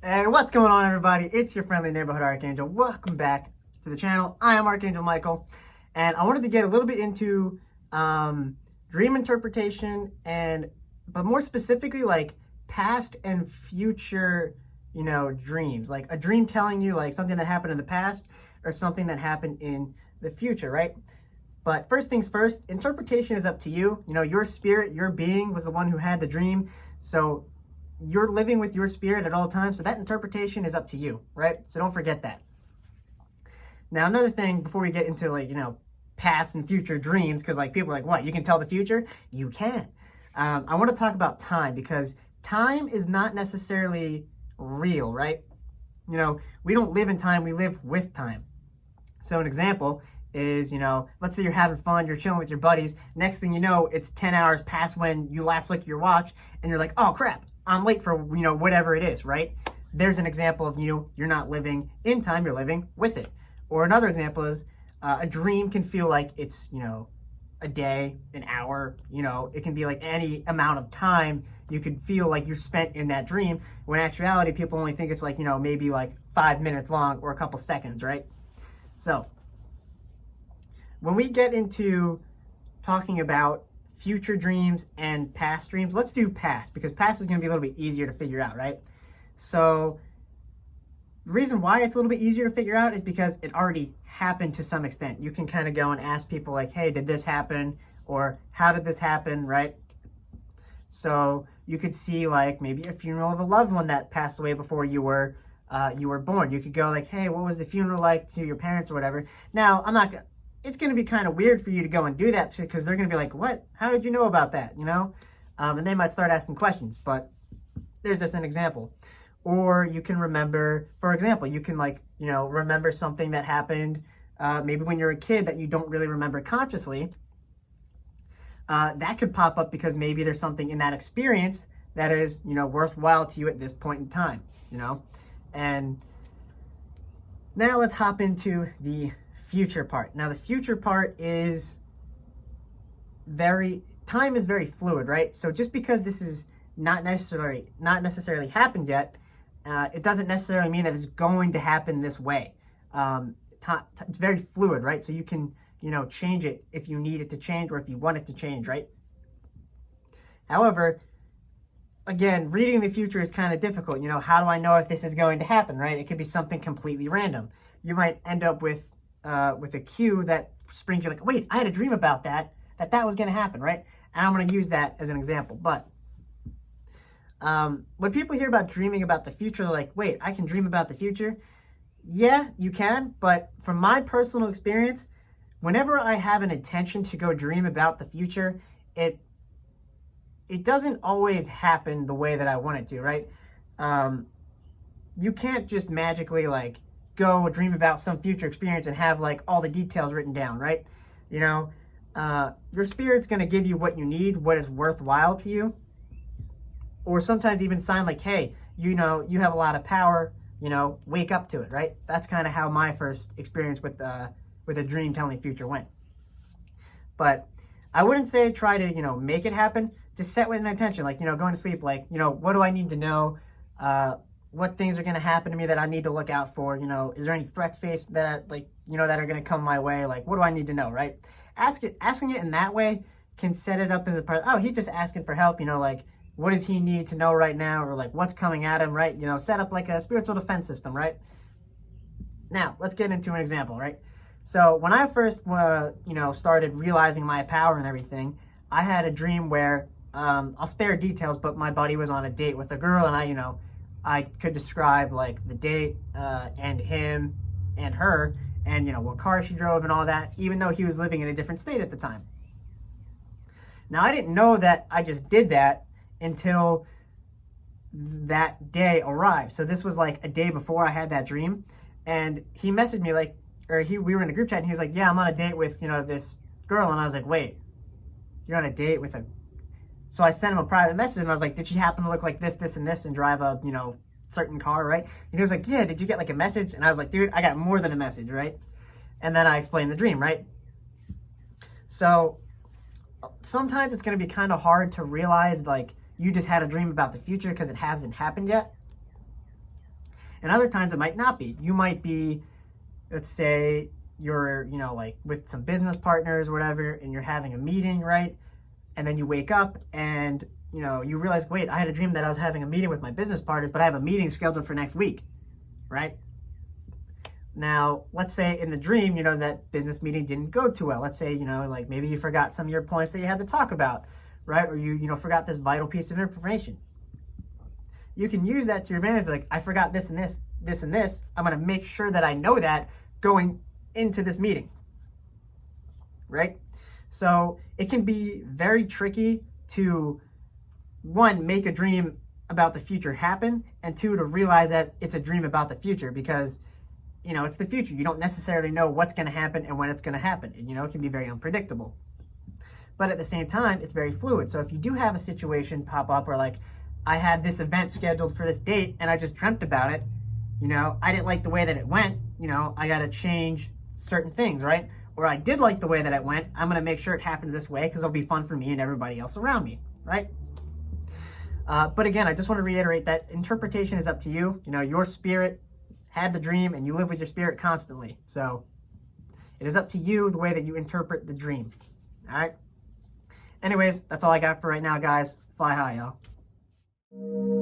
And what's going on, everybody? It's your friendly neighborhood Archangel. Welcome back to the channel. I am Archangel Michael, and I wanted to get a little bit into dream interpretation, but more specifically, like past and future, dreams. Like a dream telling you like something that happened in the past or something that happened in the future, right? But first things first, interpretation is up to you. Your spirit, your being was the one who had the dream, so you're living with your spirit at all times, so that interpretation is up to you, right? So don't forget that. Now, another thing before we get into past and future dreams, because people are like, what, you can tell the future? You can. I want to talk about time, because time is not necessarily real, right? We don't live in time, we live with time. So an example is, let's say you're having fun, you're chilling with your buddies. Next thing you know, it's 10 hours past when you last looked at your watch, and you're like, oh crap, I'm late for, whatever it is, right? There's an example of, you're not living in time, you're living with it. Or another example is a dream can feel like it's, a day, an hour, it can be like any amount of time you could feel like you're spent in that dream, when in actuality, people only think it's like, maybe like 5 minutes long or a couple seconds, right? So when we get into talking about future dreams and past dreams, let's do past, because past is going to be a little bit easier to figure out, right? So the reason why it's a little bit easier to figure out is because it already happened to some extent. You can kind of go and ask people like, hey, did this happen? Or how did this happen, right? So you could see like maybe a funeral of a loved one that passed away before you were born. You could go like, hey, what was the funeral like to your parents or whatever? Now, it's going to be kind of weird for you to go and do that, because they're going to be like, what? How did you know about that? And they might start asking questions, but there's just an example. Or you can remember, for example, you can remember something that happened maybe when you're a kid that you don't really remember consciously. That could pop up because maybe there's something in that experience that is, worthwhile to you at this point in time, And now let's hop into the future part. Now, the future part is time is very fluid, right? So just because this is not necessarily happened yet, it doesn't necessarily mean that it's going to happen this way. It's very fluid, right? So you can, change it if you need it to change or if you want it to change, right? However, again, reading the future is kind of difficult. How do I know if this is going to happen, right? It could be something completely random. You might end up with a cue that springs you like, wait, I had a dream about that was going to happen, right? And I'm going to use that as an example. But when people hear about dreaming about the future, they're like, wait, I can dream about the future? Yeah, you can. But from my personal experience, whenever I have an intention to go dream about the future, it doesn't always happen the way that I want it to, right? You can't just magically go dream about some future experience and have all the details written down, right? Your spirit's going to give you what you need, what is worthwhile to you, or sometimes even sign like, hey, you have a lot of power, wake up to it, right? That's kind of how my first experience with a dream telling future went. But I wouldn't say try to, make it happen. Just set with an intention, going to sleep, what do I need to know? What things are going to happen to me that I need to look out for? Is there any threats faced that that are going to come my way? What do I need to know, right? Asking it in that way can set it up as a part. Oh, he's just asking for help. What does he need to know right now, or what's coming at him, right? Set up a spiritual defense system, right? Now let's get into an example, right? So when I first, started realizing my power and everything, I had a dream where I'll spare details, but my buddy was on a date with a girl, and I could describe the date and him and her and what car she drove and all that, even though he was living in a different state at the time. Now, I didn't know that I just did that until that day arrived. So this was a day before I had that dream, and he messaged me we were in a group chat, and he was like, yeah, I'm on a date with this girl. And I was like, wait, you're on a date with a... So I sent him a private message, and I was like, did she happen to look like this, this, and this, and drive a, certain car, right? And he was like, yeah, did you get a message? And I was like, dude, I got more than a message, right? And then I explained the dream, right? So sometimes it's going to be kind of hard to realize you just had a dream about the future because it hasn't happened yet. And other times it might not be. You might be, let's say you're, like with some business partners or whatever, and you're having a meeting, right? And then you wake up and, you realize, wait, I had a dream that I was having a meeting with my business partners, but I have a meeting scheduled for next week, right? Now, let's say in the dream, that business meeting didn't go too well. Let's say, like maybe you forgot some of your points that you had to talk about, right? Or you forgot this vital piece of information. You can use that to your advantage. Like, I forgot this and this, this and this. I'm going to make sure that I know that going into this meeting, right? So it can be very tricky to, one, make a dream about the future happen, and two, to realize that it's a dream about the future because, it's the future. You don't necessarily know what's going to happen and when it's going to happen. And, it can be very unpredictable. But at the same time, it's very fluid. So if you do have a situation pop up where, like, I had this event scheduled for this date and I just dreamt about it, I didn't like the way that it went, I got to change certain things, right? Or I did like the way that it went, I'm going to make sure it happens this way because it'll be fun for me and everybody else around me, right? But again, I just want to reiterate that interpretation is up to you. Your spirit had the dream and you live with your spirit constantly. So it is up to you the way that you interpret the dream. All right? Anyways, that's all I got for right now, guys. Fly high, y'all.